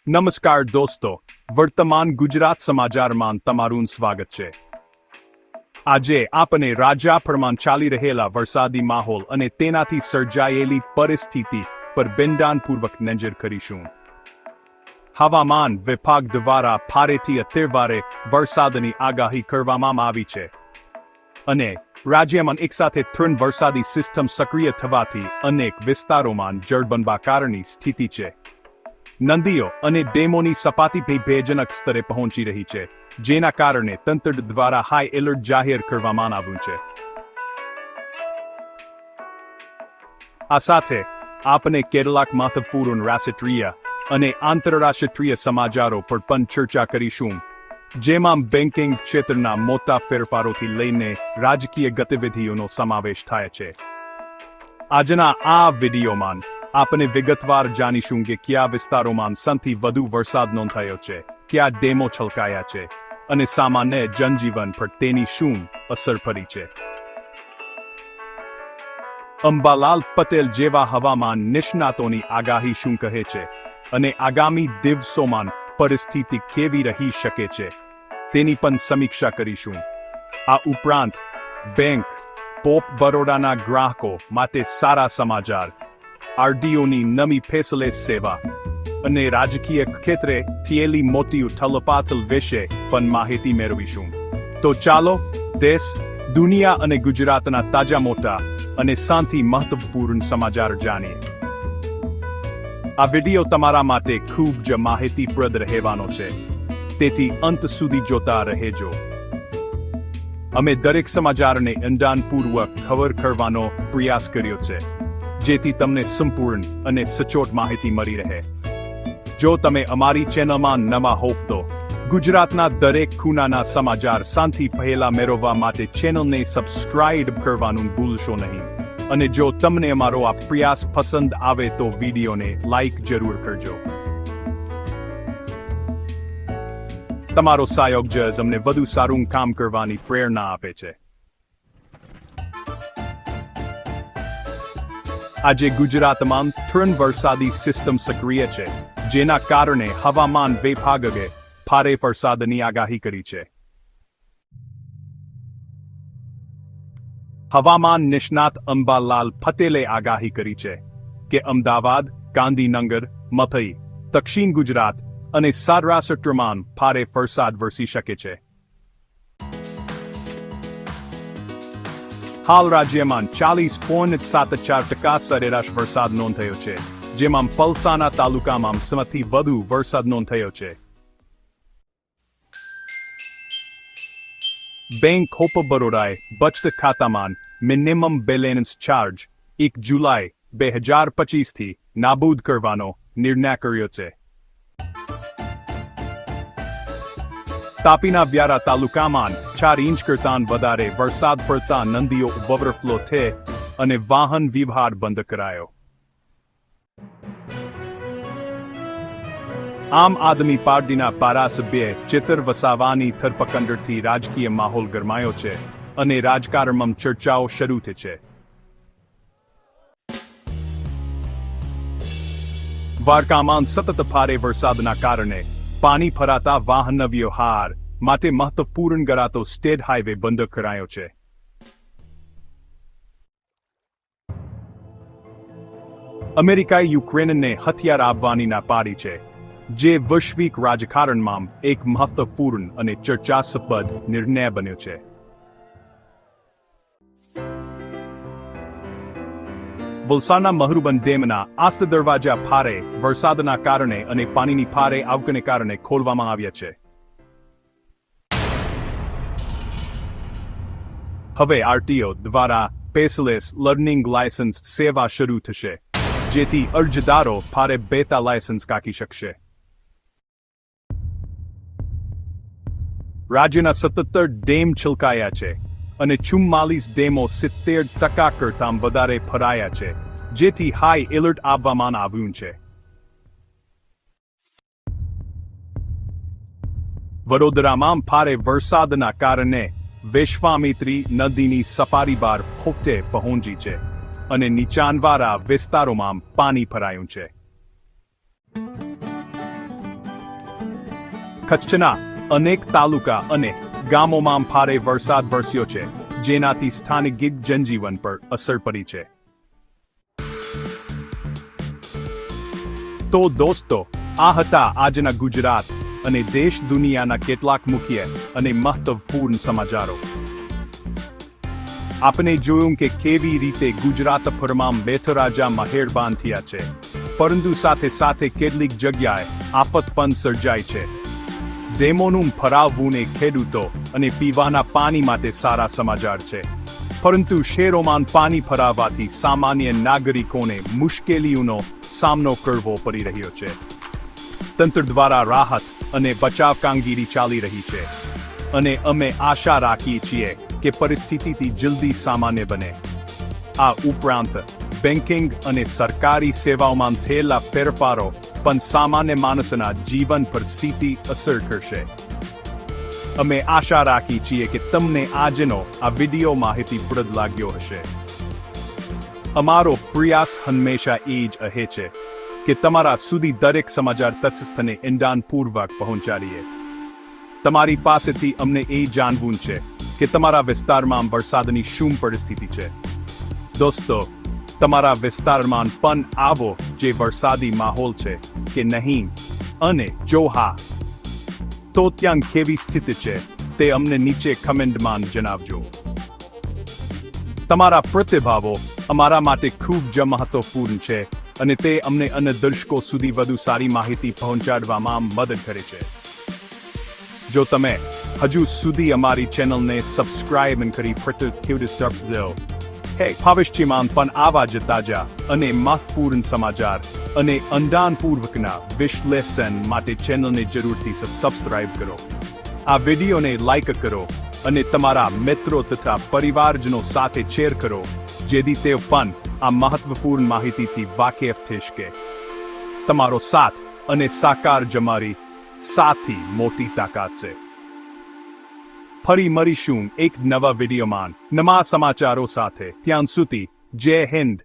નમસ્કાર દોસ્તો, વર્તમાન ગુજરાત સમાચારમાં તમારું સ્વાગત છે. આજે આપણે રાજ્યભરમાં ચાલી રહેલા વરસાદી માહોલ અને તેનાથી સર્જાયેલી પરિસ્થિતિ પર ઊંડાણપૂર્વક નજર કરીશું. હવામાન વિભાગ દ્વારા ભારેથી અતિભારે વરસાદની આગાહી કરવામાં આવી છે. અને રાજ્યમાં એકસાથે 3 વરસાદી સિસ્ટમ સક્રિય થવાથી અનેક વિસ્તારોમાં જળબંબાકારની સ્થિતિ છે. નદીઓ અને ડેમોની સપાટી ભયજનક સ્તરે પહોંચી રહી છે, જેના કારણે તંત્ર દ્વારા હાઈ એલર્ટ જાહેર કરવામાં આવ્યું છે. આ સાથે આપણે કેટલાક મહત્વપૂર્ણ રાષ્ટ્રીય અને આંતરરાષ્ટ્રીય સમાચારો પર પણ ચર્ચા કરીશું, જેમાં બેન્કિંગ ક્ષેત્રના મોટા ફેરફારોથી લઈને રાજકીય ગતિવિધિઓનો સમાવેશ થાય છે. આજના આ વિડીયોમાં આપણે વિગતવાર જાણીશું કે કયા વિસ્તારોમાં સૌથી વધુ વરસાદ નોંધાયો છે, કયા ડેમો છલકાયા છે અને સામાન્ય જનજીવન પર તેની શું અસર પડી છે. અંબાલાલ પટેલ જેવા હવામાન નિષ્ણાતોની આગાહી શું કહે છે અને આગામી દિવસોમાં પરિસ્થિતિ કેવી રહી શકે છે તેની પણ સમીક્ષા કરીશું. આ ઉપરાંત બેંક ઓફ બરોડાના ગ્રાહકો માટે સારા સમાચાર, આરડીઓની નવી ફેસલે સેવા અને રાજકીય ક્ષેત્રે થયેલી મોટી ઉથલપાથલ વિશે પણ માહિતી મેળવીશું. તો ચાલો દેશ, દુનિયા અને ગુજરાતના તાજા મોટા અને સૌથી મહત્વપૂર્ણ સમાચાર જાણીએ. આ વિડીયો તમારા માટે ખૂબ જ માહિતીપ્રદ રહેવાનો છે, તેથી અંત સુધી જોતા રહેજો. અમે દરેક સમાચારને ઊંડાણપૂર્વક કવર કરવાનો પ્રયાસ કર્યો છે, જેથી તમને સંપૂર્ણ અને સચોટ માહિતી મળી રહે. જો તમે અમારી ચેનલમાં નવા હોવ તો ગુજરાતના દરેક ખૂણાના સમાચાર સૌથી પહેલા મેળવવા માટે ચેનલને સબસ્ક્રાઇબ કરવાનું ભૂલશો નહીં. અને જો તમને અમારો આ પ્રયાસ પસંદ આવે તો વિડીયોને લાઇક જરૂર કરજો. તમારો સહયોગ જ અમને વધુ સારું કામ કરવાની પ્રેરણા આપે છે. આજે ગુજરાતમાં 3 વરસાદી સિસ્ટમ સક્રિય છે, જેના કારણે હવામાન વિભાગે ભારે વરસાદની આગાહી કરી છે. હવામાન નિષ્ણાત અંબાલાલ પટેલે આગાહી કરી છે કે અમદાવાદ, ગાંધીનગર, મધ્ય, દક્ષિણ ગુજરાત અને સૌરાષ્ટ્રમાં ભારે વરસાદ વરસી શકે છે. હાલ રાજ્યમાં 40.74% સરેરાશ વરસાદ નોંધાયો છે, જેમાં પલસાણા તાલુકામાં સૌથી વધુ વરસાદ નોંધાયો છે. બેંક ઓફ બરોડાએ બચત ખાતામાં મિનિમમ બેલેન્સ ચાર્જ 1 જુલાઈ 2025થી નાબૂદ કરવાનો નિર્ણય કર્યો છે. તાપીના વ્યારા તાલુકામાં 4 ઇંચ કરતાં વધારે વરસાદ પડતા નદીઓ ઓવરફ્લો થઈ અને વાહન વ્યવહાર બંધ કરાયો. આમ આદમી પાર્ટીના ધારાસભ્ય ચિત્ર વસાવાની ધરપકડથી રાજકીય માહોલ ગરમાયો છે અને રાજકારણમાં ચર્ચાઓ શરૂ થઈ છે. દ્વારકામાં સતત ભારે વરસાદના કારણે પાણી ભરાતા વાહન વ્યવહાર માટે મહત્વપૂર્ણ ગણાતો સ્ટેટ હાઈવે બંધ કરાયો છે. અમેરિકાએ યુક્રેનને હથિયાર આપવાની ના પાડી છે, જે વૈશ્વિક રાજકારણમાં એક મહત્વપૂર્ણ અને ચર્ચાસ્પદ નિર્ણય બન્યો છે. વલસાડના મહરૂબન ડેમના આસ્ત દરવાજા ભારે વરસાદના કારણે અને પાણીની ભારે આવકને કારણે ખોલવામાં આવ્યા છે. હવે આરટીઓ દ્વારા પેસલેસ લર્નિંગ લાયસન્સ સેવા શરૂ થશે, જેથી અરજદારો ભારે બેતા લાયસન્સ કાઢી શકશે. રાજ્યના 77 ડેમ છલકાયા છે અને 44 ડેમો 70% કરતાં વધારે ભરાયા છે, જેથી હાઈ એલર્ટ આપવામાં આવ્યું છે. વડોદરામાં ભારે વરસાદના કારણે વિશ્વામિત્રી નદીની સપાટી પર પોતે પહોંચી છે અને નીચાણવાળા વિસ્તારોમાં પાણી ભરાયું છે. કચ્છના અનેક તાલુકા અને ગામોમાં ભારે વરસાદ વરસ્યો છે, જેનાથી સ્થાનિક જનજીવન પર અસર પડી છે. તો દોસ્તો, આ હતા આજના ગુજરાત અને દેશ દુનિયાના કેટલાક મુખ્ય અને મહત્વપૂર્ણ સમાચારો. આપણે જોયું કે કેવી રીતે ગુજરાત પરમાં મેઘરાજા મહેરબાન થયા છે, પરંતુ સાથે સાથે કેટલીક જગ્યાએ આફત પણ સર્જાઈ છે. ડેમોનું ભરાવવું ખેડૂતો અને પીવાના પાણી માટે સારા સમાચાર છે, પરંતુ શહેરોમાં પાણી ભરાવાથી સામાન્ય નાગરિકોને મુશ્કેલીઓનો સામનો કરવો પડી રહ્યો છે. તંત્ર દ્વારા રાહત અને બચાવ કામગીરી ચાલી રહી છે, અને અમે આશા રાખીએ છીએ કે પરિસ્થિતિ જલ્દી સામાન્ય બને. આ ઉપરાંત બેન્કિંગ અને સરકારી સેવાઓમાં થયેલા ફેરફારો પણ સામાન્ય માણસના જીવન પર સીધી અસર કરશે. અમે આશા રાખીએ છીએ કે તમને આજનો આ વિડીયો માહિતીપ્રદ લાગ્યો હશે. અમારો પ્રયાસ હંમેશા એ જ રહે છે કે તમારા સુધી દરેક સમાચાર તટસ્થને ઊંડાણપૂર્વક પહોંચાડીએ. તમારી પાસેથી અમને એ જાણવું છે કે તમારા વિસ્તારમાં વરસાદની શું પરિસ્થિતિ છે. દોસ્તો, તમારા વિસ્તારમાં પણ આવો જે વરસાદી માહોલ છે કે નહીં, અને જો હા, તો ત્યાં કેવી સ્થિતિ છે તે અમને નીચે કમેન્ટમાં જણાવજો. તમારા પ્રતિભાવો અમારા માટે ખૂબ જ મહત્વપૂર્ણ છે, અને તે અમને અને દર્શકો સુધી વધુ સારી માહિતી પહોંચાડવામાં મદદ કરે છે. જો તમે હજુ સુધી અમારી ચેનલને સબસ્ક્રાઇબ કરી પ્રતિક્રિયા ભવિષ્યમાં પણ આવા જ તાજા અને મહત્વપૂર્ણ સમાચાર અને ઊંડાણપૂર્વકના વિશ્લેષણ માટે ચેનલને જરૂરથી સબસ્ક્રાઇબ કરો. આ વિડીયોને લાઈક કરો અને તમારા મિત્રો તથા પરિવારજનો સાથે શેર કરો, જેથી તેઓ પણ આ મહત્વપૂર્ણ માહિતીથી વાકેફ થઈ શકે. તમારો સાથ અને સહકાર જ અમારી સાથી મોટી તાકાત છે. ફરી મળીશું એક નવા વિડીયોમાં નવા સમાચારો સાથે. ત્યાં સુધી જય હિન્દ.